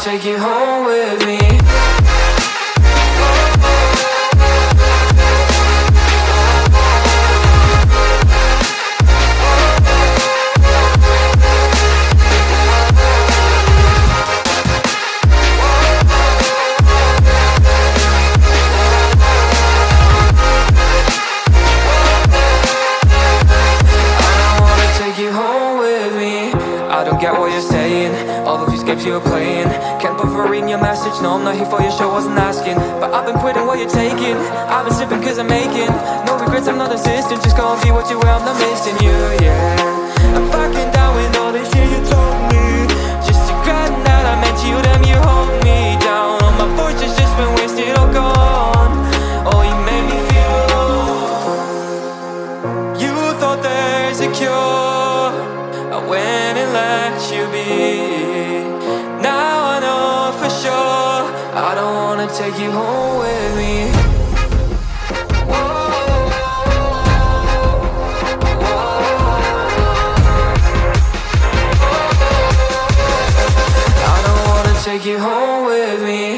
take you home with me. You're playing, can't bother reading your message. No, I'm not here for your show, wasn't asking. But I've been quitting what you're taking. I've been sipping cause I'm making no regrets, I'm not assistant. Just go and be what you were, I'm not missing you, yeah. I'm fucking down with all the shit you told me. Just to grant that I meant you, damn you hold me down. All my fortune's just been wasted or gone. Oh, you made me feel alone. You thought there's a cure, I went and let you be. Now I know for sure I don't wanna take you home with me. I don't wanna take you home with me.